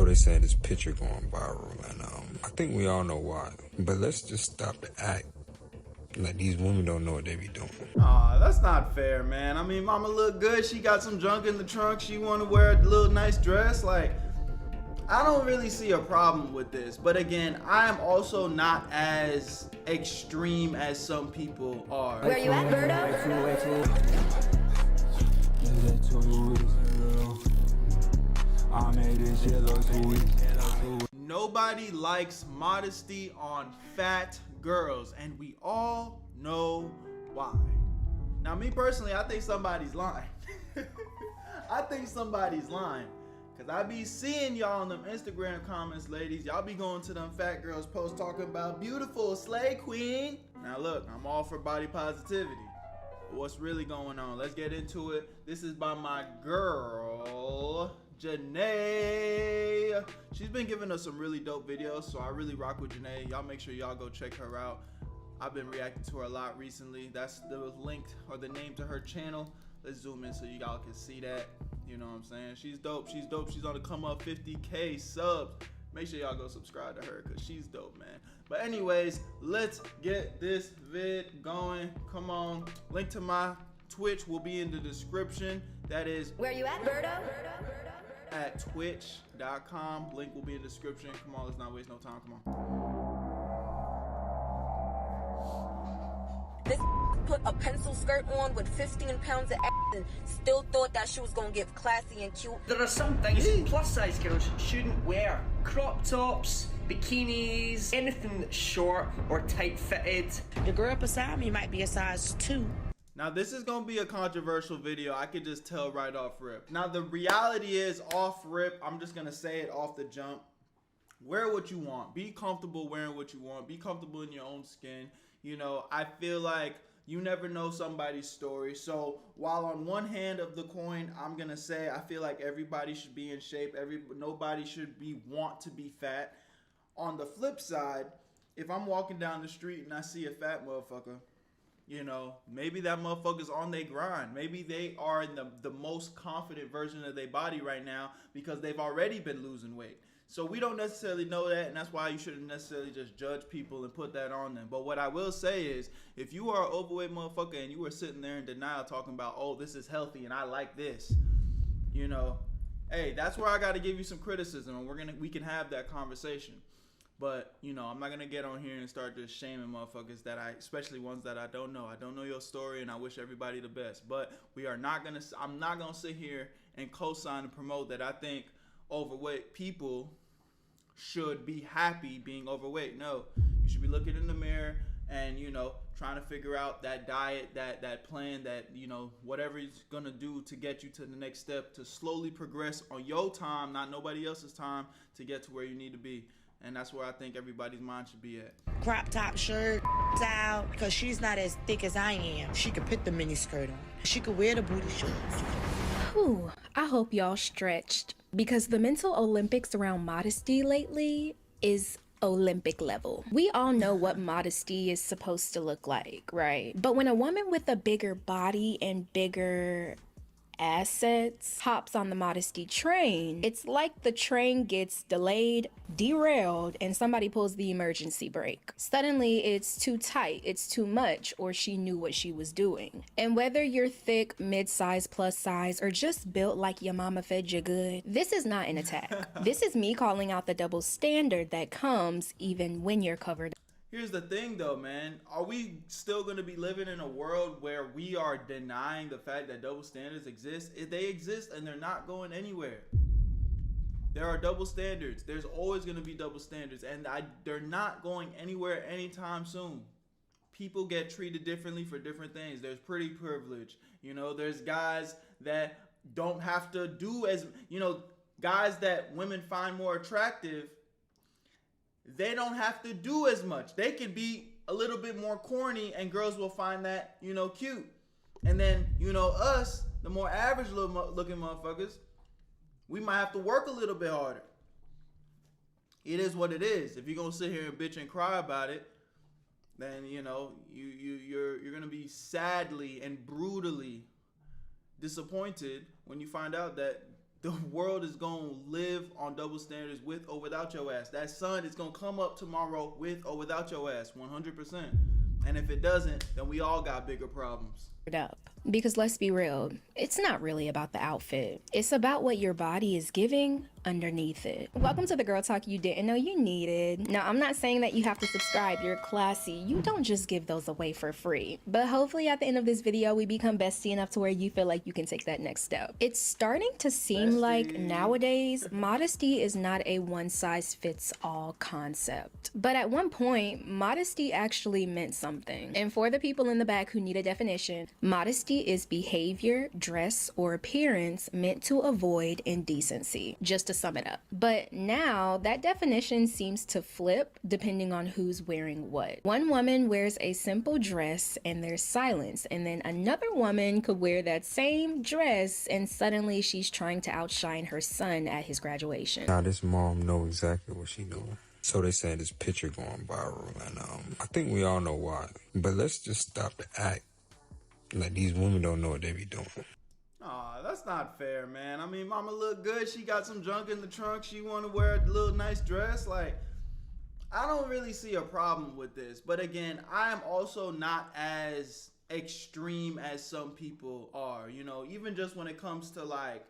So they said this picture going viral, and I think we all know why. But let's just stop the act like these women don't know what they be doing. Aw, that's not fair, man. I mean, mama look good. She got some junk in the trunk. She want to wear a little nice dress. Like, I don't really see a problem with this. But again, I am also not as extreme as some people are. Where you at, Berto? Nobody likes modesty on fat girls, and we all know why. Now, me personally, I think somebody's lying. I think somebody's lying. Cause I be seeing y'all in them Instagram comments, ladies. Y'all be going to them fat girls posts talking about beautiful slay queen. Now look, I'm all for body positivity. But what's really going on? Let's get into it. This is by my girl, Janae. She's been giving us some really dope videos, so I really rock with Janae. Y'all make sure y'all go check her out. I've been reacting to her a lot recently. That's the link or the name to her channel. Let's zoom in so y'all can see that. You know what I'm saying? She's dope. She's dope. She's on the come up 50K subs. Make sure y'all go subscribe to her because she's dope, man. But anyways, let's get this vid going. Come on. Link to my Twitch will be in the description. That is Whereyouatberto? at twitch.com. Link will be in the description. Come on, let's not waste no time. Come on. This put a pencil skirt on with 15 pounds of ass and still thought that she was gonna get classy and cute. There are some things plus size girls shouldn't wear. Crop tops, bikinis, anything that's short or tight fitted. The girl beside me might be a size 2. Now this is gonna be a controversial video. I could just tell right off rip. Now the reality is off rip, I'm just gonna say it off the jump. Wear what you want. Be comfortable wearing what you want. Be comfortable in your own skin. You know, I feel like you never know somebody's story. So while on one hand of the coin, I'm gonna say I feel like everybody should be in shape. Nobody should want to be fat. On the flip side, if I'm walking down the street and I see a fat motherfucker, you know, maybe that motherfucker's on their grind. Maybe they are in the most confident version of their body right now because they've already been losing weight. So we don't necessarily know that, and that's why you shouldn't necessarily just judge people and put that on them. But what I will say is, if you are an overweight motherfucker and you are sitting there in denial talking about, oh, this is healthy and I like this, you know, hey, that's where I got to give you some criticism, and we can have that conversation. But, you know, I'm not going to get on here and start just shaming motherfuckers especially ones that I don't know. I don't know your story, and I wish everybody the best. But I'm not going to sit here and co-sign and promote that I think overweight people should be happy being overweight. No, you should be looking in the mirror and, you know, trying to figure out that diet, that plan, that, you know, whatever it's gonna do to get you to the next step, to slowly progress on your time, not nobody else's time, to get to where you need to be. And that's where I think everybody's mind should be at. Crop top shirt out, because she's not as thick as I am. She could put the mini skirt on. She could wear the booty shorts. Whew, I hope y'all stretched, because the mental Olympics around modesty lately is Olympic level. We all know what modesty is supposed to look like, right? But when a woman with a bigger body and bigger assets hops on the modesty train, it's like the train gets delayed, derailed, and somebody pulls the emergency brake. Suddenly it's too tight, it's too much, or she knew what she was doing. And whether you're thick, mid-size, plus size, or just built like your mama fed you good, this is not an attack. This is me calling out the double standard that comes even when you're covered. Here's the thing though, man. Are we still going to be living in a world where we are denying the fact that double standards exist? They exist and they're not going anywhere. There are double standards. There's always going to be double standards, and they're not going anywhere anytime soon. People get treated differently for different things. There's pretty privilege. You know, there's guys that don't have to do as, you know, guys that women find more attractive. They don't have to do as much. They can be a little bit more corny and girls will find that, you know, cute. And then, you know, us, the more average looking motherfuckers, we might have to work a little bit harder. It is what it is. If you're going to sit here and bitch and cry about it, then, you know, you're going to be sadly and brutally disappointed when you find out that the world is gonna live on double standards with or without your ass. That sun is gonna come up tomorrow with or without your ass, 100%. And if it doesn't, then we all got bigger problems. Up. Because let's be real, it's not really about the outfit. It's about what your body is giving underneath it. Welcome to the Girl Talk you didn't know you needed. Now, I'm not saying that you have to subscribe. You're classy. You don't just give those away for free. But hopefully at the end of this video, we become bestie enough to where you feel like you can take that next step. It's starting to seem like nowadays, modesty is not a one-size-fits-all concept. But at one point, modesty actually meant something. And for the people in the back who need a definition, modesty is behavior, dress, or appearance meant to avoid indecency, just to sum it up. But now that definition seems to flip depending on who's wearing what. One woman wears a simple dress and there's silence, and then another woman could wear that same dress and suddenly she's trying to outshine her son at his graduation. Now this mom know exactly what she doing. So they saying this picture going viral, and I think we all know why. But let's just stop the act like these women don't know what they be doing. Aw, that's not fair, man. I mean, mama look good. She got some junk in the trunk. She want to wear a little nice dress. Like, I don't really see a problem with this. But again, I am also not as extreme as some people are. You know, even just when it comes to, like,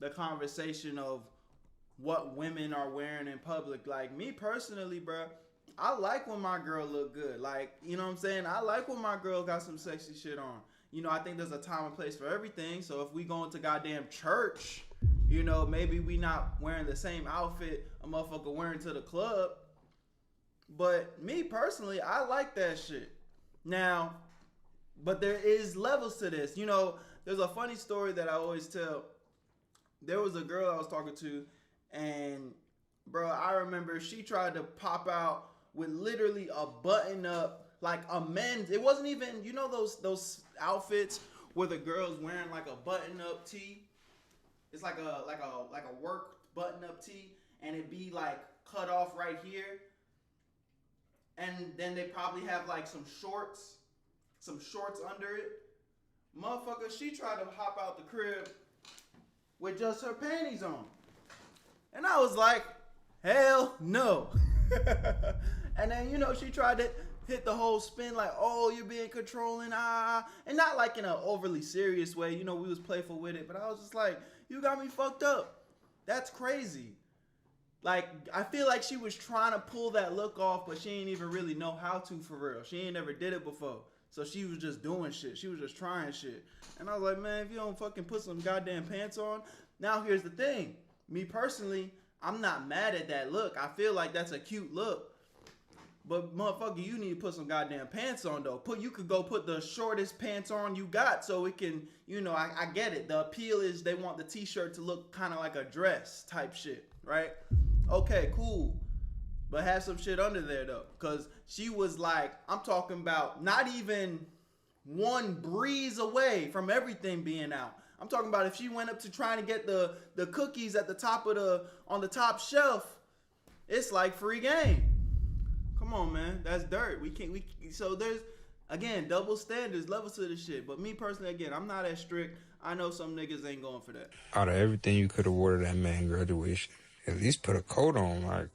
the conversation of what women are wearing in public. Like, me personally, bro, I like when my girl look good. Like, you know what I'm saying? I like when my girl got some sexy shit on. You know, I think there's a time and place for everything. So if we going to goddamn church, you know, maybe we not wearing the same outfit a motherfucker wearing to the club. But me personally, I like that shit. Now, but there is levels to this. You know, there's a funny story that I always tell. There was a girl I was talking to, and bro, I remember she tried to pop out with literally a button up, like a men's. It wasn't even, you know, those outfits where the girl's wearing like a button up tee. It's like a work button up tee, and it be like cut off right here. And then they probably have like some shorts under it. Motherfucker, she tried to hop out the crib with just her panties on. And I was like, hell no. And then, you know, she tried to hit the whole spin like, oh, you're being controlling, and not like in an overly serious way. You know, we was playful with it, but I was just like, you got me fucked up. That's crazy. Like, I feel like she was trying to pull that look off, but she ain't even really know how to for real. She ain't never did it before. So she was just doing shit. She was just trying shit. And I was like, man, if you don't fucking put some goddamn pants on. Now here's the thing. Me personally, I'm not mad at that look. I feel like that's a cute look. But motherfucker, you need to put some goddamn pants on though. You could go put the shortest pants on you got so it can, you know, I get it. The appeal is they want the t-shirt to look kind of like a dress type shit, right? Okay, cool. But have some shit under there though. Cause she was like, I'm talking about not even one breeze away from everything being out. I'm talking about if she went up to trying to get the cookies at the top of on the top shelf, it's like free game. Come on, man. That's dirt. So there's, again, double standards, levels to this shit. But me personally, again, I'm not as strict. I know some niggas ain't going for that. Out of everything you could have wore to that man graduation, at least put a coat on. Like,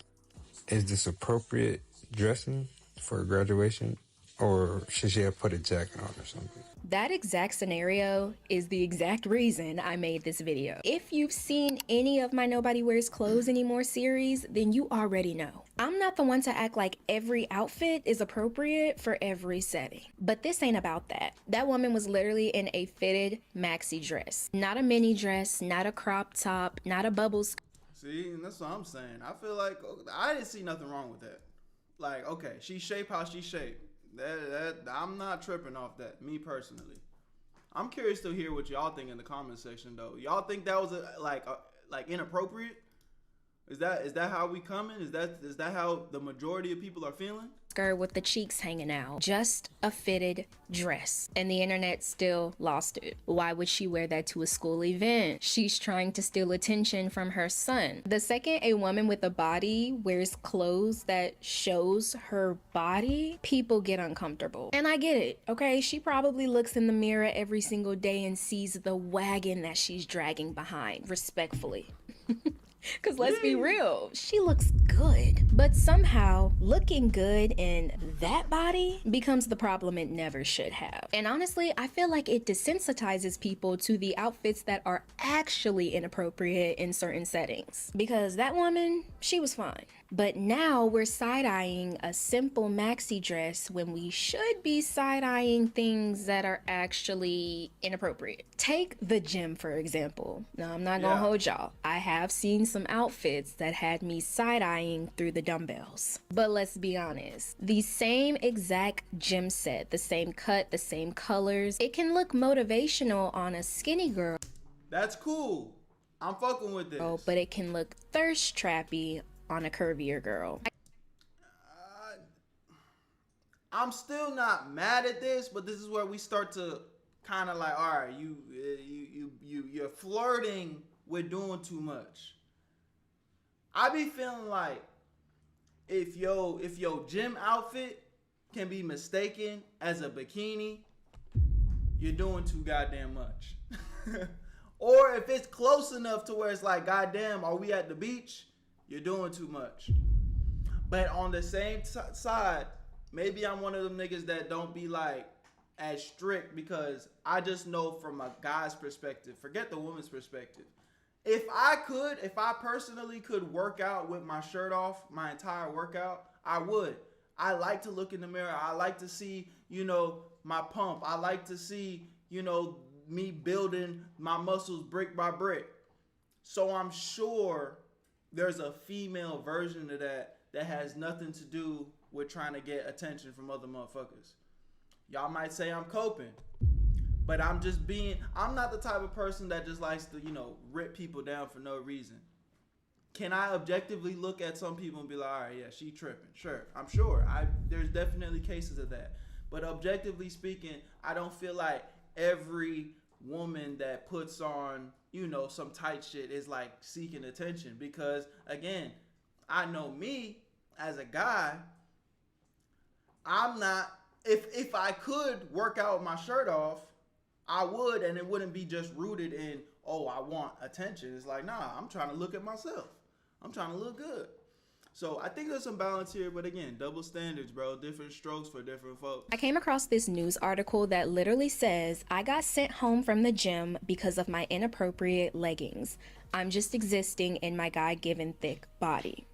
is this appropriate dressing for a graduation? Or should she have put a jacket on or something? That exact scenario is the exact reason I made this video. If you've seen any of my Nobody Wears Clothes Anymore series, then you already know. I'm not the one to act like every outfit is appropriate for every setting. But this ain't about that. That woman was literally in a fitted maxi dress. Not a mini dress, not a crop top, not a bubbles. See, and that's what I'm saying. I feel like I didn't see nothing wrong with that. Like, okay, she shaped how she shaped. That I'm not tripping off that, me personally. I'm curious to hear what y'all think in the comment section though. Y'all think that was like inappropriate? Is that how we coming? Is that how the majority of people are feeling? Skirt with the cheeks hanging out. Just a fitted dress. And the internet still lost it. Why would she wear that to a school event? She's trying to steal attention from her son. The second a woman with a body wears clothes that shows her body, people get uncomfortable. And I get it, okay? She probably looks in the mirror every single day and sees the wagon that she's dragging behind, respectfully. Because let's be real, she looks good. But somehow, looking good in that body becomes the problem it never should have. And honestly, I feel like it desensitizes people to the outfits that are actually inappropriate in certain settings. Because that woman, she was fine. But now we're side-eyeing a simple maxi dress when we should be side-eyeing things that are actually inappropriate. Take the gym, for example. Now, I'm not gonna hold y'all. I have seen some outfits that had me side-eyeing through the dumbbells. But let's be honest, the same exact gym set, the same cut, the same colors, it can look motivational on a skinny girl. That's cool. I'm fucking with this. But it can look thirst trappy on a curvier girl. I'm still not mad at this, but this is where we start to kind of like, all right, you're flirting with doing too much. I be feeling like if your gym outfit can be mistaken as a bikini, you're doing too goddamn much. Or if it's close enough to where it's like, goddamn, are we at the beach? You're doing too much. But on the same side, maybe I'm one of them niggas that don't be like as strict, because I just know from a guy's perspective, forget the woman's perspective. If I personally could work out with my shirt off my entire workout, I would. I like to look in the mirror. I like to see, my pump. I like to see, me building my muscles brick by brick. So I'm sure there's a female version of that has nothing to do with trying to get attention from other motherfuckers. Y'all might say I'm coping, but I'm not the type of person that just likes to, rip people down for no reason. Can I objectively look at some people and be like, all right, yeah, she tripping? Sure, I'm sure. There's definitely cases of that. But objectively speaking, I don't feel like every woman that puts on, some tight shit is like seeking attention. Because again, I know me as a guy, I'm not, if I could work out with my shirt off, I would, and it wouldn't be just rooted in, oh, I want attention. It's like, nah, I'm trying to look at myself. I'm trying to look good. So I think there's some balance here, but again, double standards, bro. Different strokes for different folks. I came across this news article that literally says, I got sent home from the gym because of my inappropriate leggings. I'm just existing in my God-given thick body.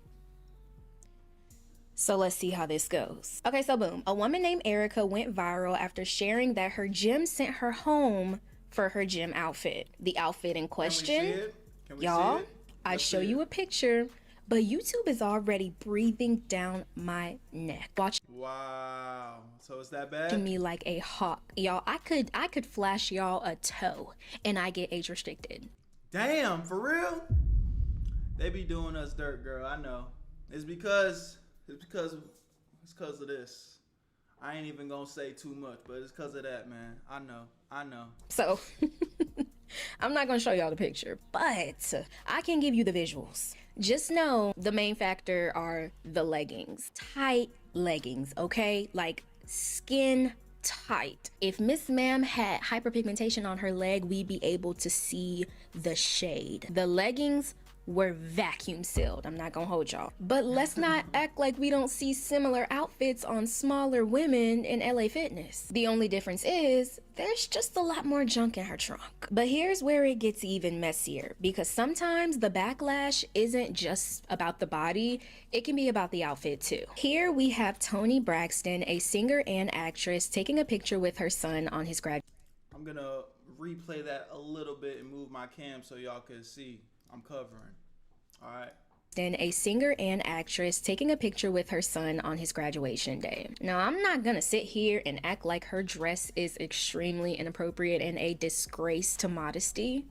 So let's see how this goes. Okay, so boom. A woman named Erica went viral after sharing that her gym sent her home for her gym outfit. The outfit in question, y'all, I'd show you a picture, but YouTube is already breathing down my neck. Watch. Wow. So it's that bad? Me like a hawk. Y'all, I could flash y'all a toe and I get age restricted. Damn, for real? They be doing us dirt, girl. I know. It's because of this. I ain't even gonna say too much, but it's because of that, man. I know. So, I'm not gonna show y'all the picture, but I can give you the visuals. Just know the main factor are the leggings. Tight leggings, okay? Like skin tight. If Miss Ma'am had hyperpigmentation on her leg, we'd be able to see the shade. The leggings were vacuum sealed. I'm not gonna hold y'all. But let's not act like we don't see similar outfits on smaller women in LA Fitness. The only difference is there's just a lot more junk in her trunk. But here's where it gets even messier, because sometimes the backlash isn't just about the body, it can be about the outfit too. Here we have Toni Braxton, a singer and actress, taking a picture with her son on his grad. I'm gonna replay that a little bit and move my cam so y'all can see. I'm covering. All right. Then a singer and actress taking a picture with her son on his graduation day. Now, I'm not gonna sit here and act like her dress is extremely inappropriate and a disgrace to modesty,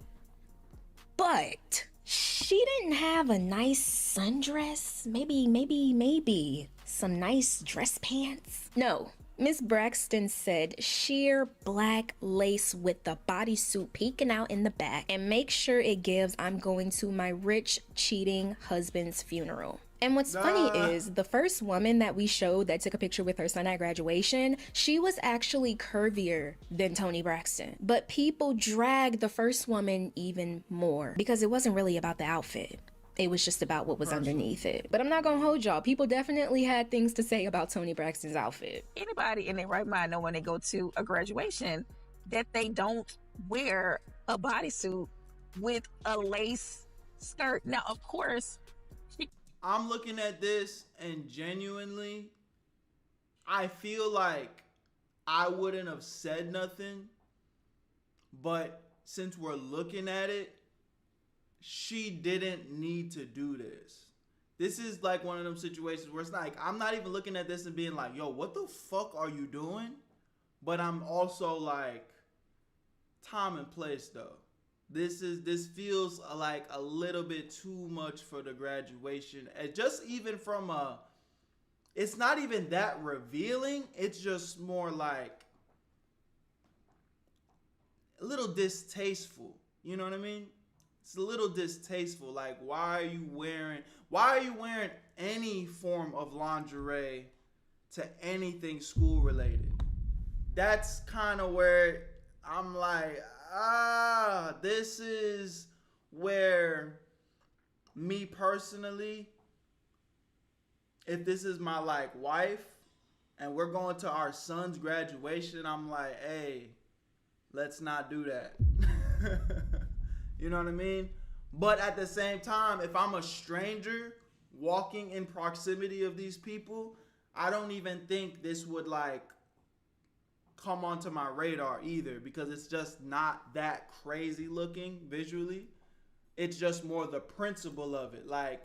but She didn't have a nice sundress? Maybe some nice dress pants? No. Miss Braxton said sheer black lace with the bodysuit peeking out in the back, and make sure it gives I'm going to my rich, cheating husband's funeral. And what's funny is the first woman that we showed that took a picture with her son at graduation, she was actually curvier than Toni Braxton. But people dragged the first woman even more because it wasn't really about the outfit. It was just about what was underneath it. But I'm not gonna hold y'all. People definitely had things to say about Toni Braxton's outfit. Anybody in their right mind know when they go to a graduation that they don't wear a bodysuit with a lace skirt. Now, of course, I'm looking at this and genuinely, I feel like I wouldn't have said nothing, but since we're looking at it, she didn't need to do this. This is like one of them situations where it's like, I'm not even looking at this and being like, yo, what the fuck are you doing? But I'm also like, time and place though. This feels like a little bit too much for the graduation. And just even from it's not even that revealing. It's just more like a little distasteful. You know what I mean? It's a little distasteful. Like, why are you wearing any form of lingerie to anything school related? That's kind of where I'm like, this is where me personally, if this is my like wife and we're going to our son's graduation, I'm like, hey, let's not do that. You know what I mean? But at the same time, if I'm a stranger walking in proximity of these people, I don't even think this would like come onto my radar either, because it's just not that crazy looking visually. It's just more the principle of it. Like,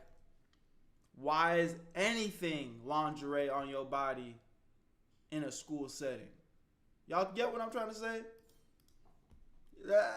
why is anything lingerie on your body in a school setting? Y'all get what I'm trying to say?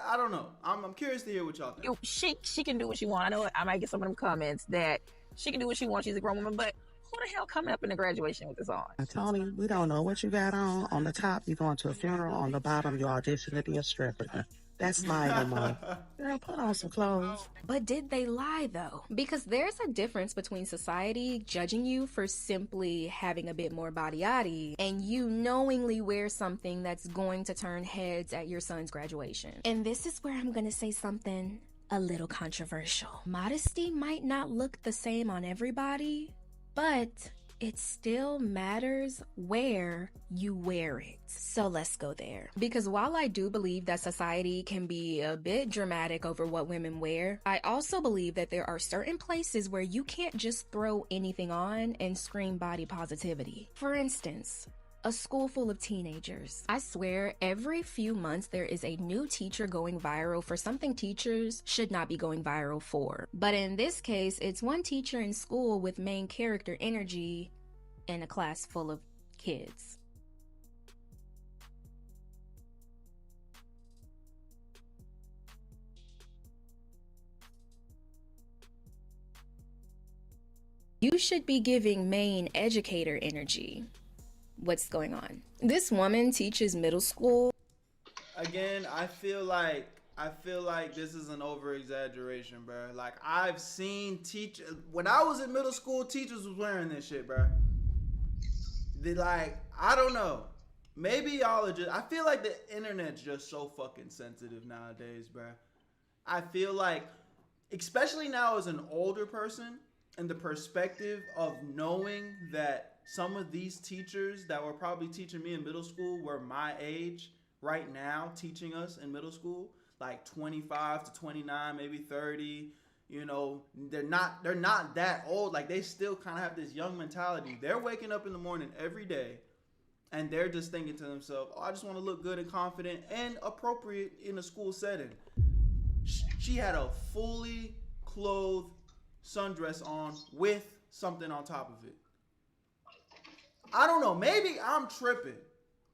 I don't know. I'm curious to hear what y'all think. She can do what she wants. I know I might get some of them comments that she can do what she wants. She's a grown woman, but who the hell coming up in the graduation with this on? Tony, we don't know what you got on. On the top, you're going to a funeral. On the bottom, you audition to be a stripper. That's my MO. Girl, put on some clothes. But did they lie though? Because there's a difference between society judging you for simply having a bit more body and you knowingly wear something that's going to turn heads at your son's graduation. And this is where I'm gonna say something a little controversial. Modesty might not look the same on everybody, but it still matters where you wear it. So let's go there. Because while I do believe that society can be a bit dramatic over what women wear, I also believe that there are certain places where you can't just throw anything on and scream body positivity. For instance, a school full of teenagers. I swear every few months there is a new teacher going viral for something teachers should not be going viral for. But in this case, it's one teacher in school with main character energy in a class full of kids. You should be giving main educator energy. What's going on? This woman teaches middle school. Again, I feel like this is an over-exaggeration, bro. Like, I've seen when I was in middle school, teachers was wearing this shit, bro. They like, I don't know. Maybe y'all are just, I feel like the internet's just so fucking sensitive nowadays, bro. I feel like, especially now as an older person, and the perspective of knowing that some of these teachers that were probably teaching me in middle school were my age right now, teaching us in middle school, like 25 to 29, maybe 30. You know, they're not that old. Like, they still kind of have this young mentality. They're waking up in the morning every day and they're just thinking to themselves, oh, I just want to look good and confident and appropriate in a school setting. She had a fully clothed sundress on with something on top of it. I don't know, maybe I'm tripping,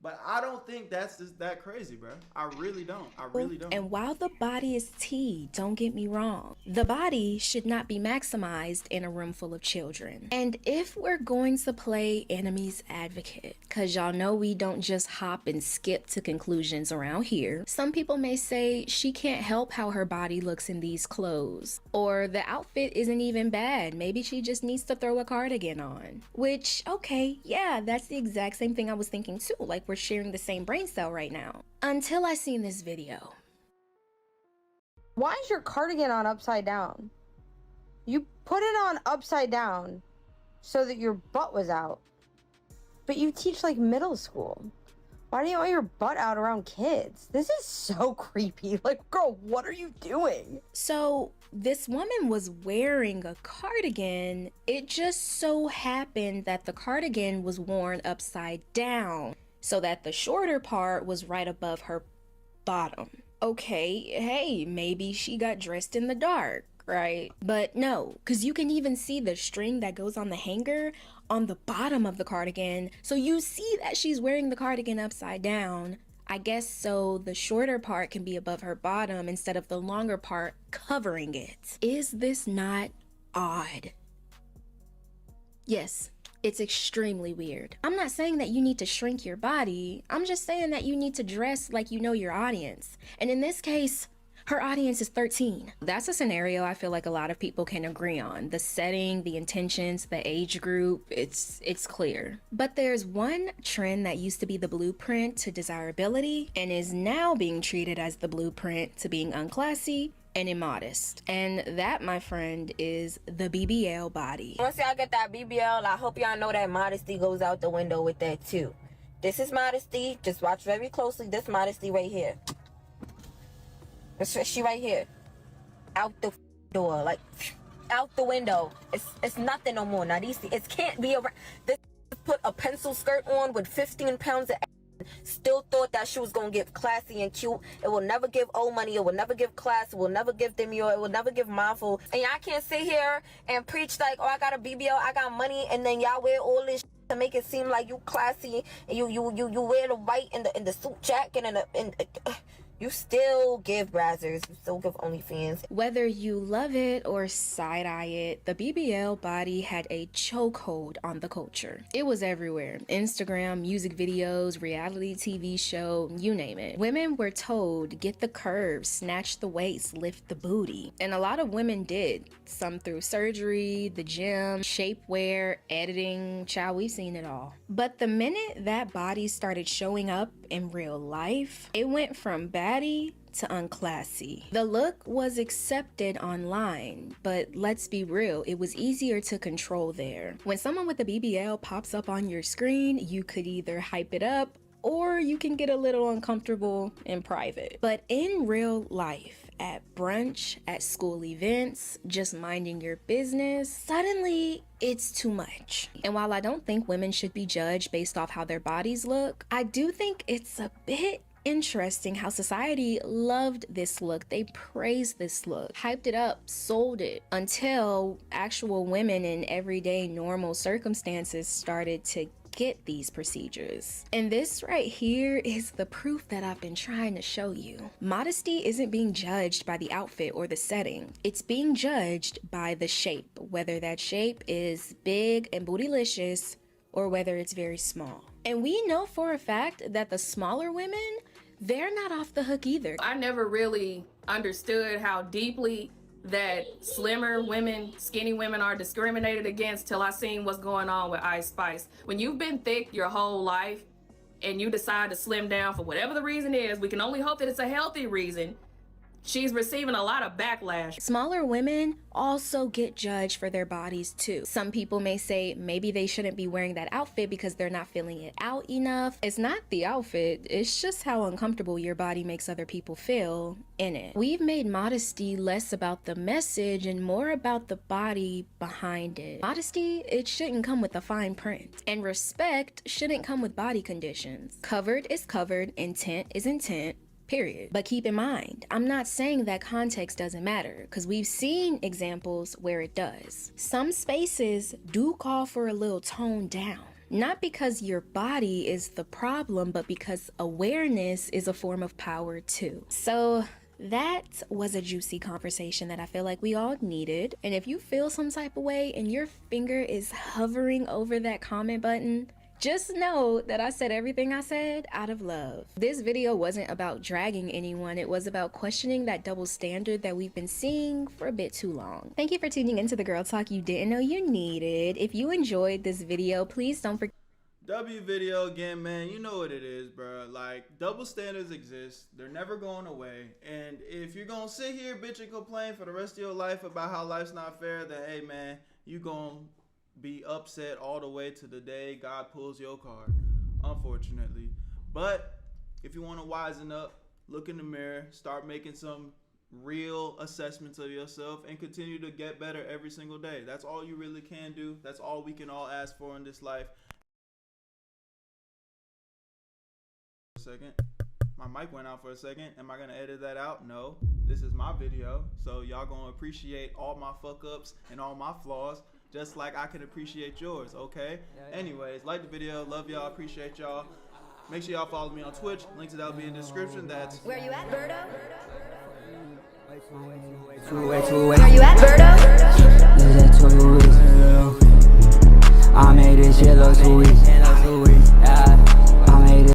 But I don't think that's just that crazy, bro. I really don't. I really don't. And while the body is tea, don't get me wrong, the body should not be maximized in a room full of children. And if we're going to play enemy's advocate, because y'all know we don't just hop and skip to conclusions around here, some people may say she can't help how her body looks in these clothes, or the outfit isn't even bad. Maybe she just needs to throw a cardigan on. Which, okay, yeah, that's the exact same thing I was thinking too. Like, we're sharing the same brain cell right now. Until I seen this video. Why is your cardigan on upside down? You put it on upside down so that your butt was out. But you teach like middle school. Why do you want your butt out around kids? This is so creepy. Like, girl, what are you doing? So this woman was wearing a cardigan. It just so happened that the cardigan was worn upside down, so that the shorter part was right above her bottom. Okay, hey, maybe she got dressed in the dark, right? But no, because you can even see the string that goes on the hanger on the bottom of the cardigan. So you see that she's wearing the cardigan upside down. I guess so the shorter part can be above her bottom instead of the longer part covering it. Is this not odd? Yes. It's extremely weird. I'm not saying that you need to shrink your body. I'm just saying that you need to dress like you know your audience. And in this case, her audience is 13. That's a scenario I feel like a lot of people can agree on. The setting, the intentions, the age group, it's clear. But there's one trend that used to be the blueprint to desirability and is now being treated as the blueprint to being unclassy and immodest. And that, my friend, is the BBL body. Once y'all get that BBL, I hope y'all know that modesty goes out the window with that too. This is modesty. Just watch very closely. This modesty right here. She right here. Out the door. Like, out the window. It's nothing no more. Now, it can't be around. This put a pencil skirt on with 15 pounds of still thought that she was gonna give classy and cute. It will never give old money. It will never give class. It will never give demure. It will never give mindful. And y'all can't sit here and preach like, oh, I got a BBL, I got money, and then y'all wear all this to make it seem like you classy, and you wear the white and the suit jacket and you still give brazzers. You still give OnlyFans. Whether you love it or side-eye it, the BBL body had a chokehold on the culture. It was everywhere. Instagram, music videos, reality TV show, you name it. Women were told, get the curves, snatch the waist, lift the booty. And a lot of women did. Some through surgery, the gym, shapewear, editing. Child, we've seen it all. But the minute that body started showing up in real life, it went from baddie to unclassy. The look was accepted online, but let's be real, it was easier to control there. When someone with a BBL pops up on your screen, you could either hype it up or you can get a little uncomfortable in private. But in real life, at brunch, at school events, just minding your business, suddenly it's too much. And while I don't think women should be judged based off how their bodies look, I do think it's a bit interesting how society loved this look. They praised this look, hyped it up, sold it, until actual women in everyday normal circumstances started to get these procedures. And this right here is the proof that I've been trying to show you. Modesty isn't being judged by the outfit or the setting. It's being judged by the shape, whether that shape is big and bootylicious or whether it's very small. And we know for a fact that the smaller women, they're not off the hook either. I never really understood how deeply that slimmer women, skinny women are discriminated against till I seen what's going on with Ice Spice. When you've been thick your whole life and you decide to slim down for whatever the reason is, we can only hope that it's a healthy reason, she's receiving a lot of backlash. Smaller women also get judged for their bodies too. Some people may say maybe they shouldn't be wearing that outfit because they're not feeling it out enough. It's not the outfit, it's just how uncomfortable your body makes other people feel in it. We've made modesty less about the message and more about the body behind it. Modesty, it shouldn't come with a fine print. And respect shouldn't come with body conditions. Covered is covered, intent is intent. Period. But keep in mind, I'm not saying that context doesn't matter, because we've seen examples where it does. Some spaces do call for a little tone down. Not because your body is the problem, but because awareness is a form of power too. So that was a juicy conversation that I feel like we all needed. And if you feel some type of way and your finger is hovering over that comment button, just know that I said everything I said out of love. This video wasn't about dragging anyone. It was about questioning that double standard that we've been seeing for a bit too long. Thank you for tuning into the Girl Talk you didn't know you needed. If you enjoyed this video, please don't forget. W video again, man. You know what it is, bro. Like, double standards exist. They're never going away. And if you're gonna sit here, bitch, and complain for the rest of your life about how life's not fair, then hey, man, you gonna be upset all the way to the day God pulls your card, unfortunately. But if you want to wisen up, look in the mirror, start making some real assessments of yourself, and continue to get better every single day. That's all you really can do. That's all we can all ask for in this life. Second, my mic went out for a second. Am I gonna edit that out? No, this is my video, so y'all gonna appreciate all my fuck ups and all my flaws just like I can appreciate yours, okay? Anyways, like the video, love y'all, appreciate y'all. Make sure y'all follow me on Twitch, links to that will be in the description. That's Where you at, Berto? Where you at, Berto? I made this shit look sweet.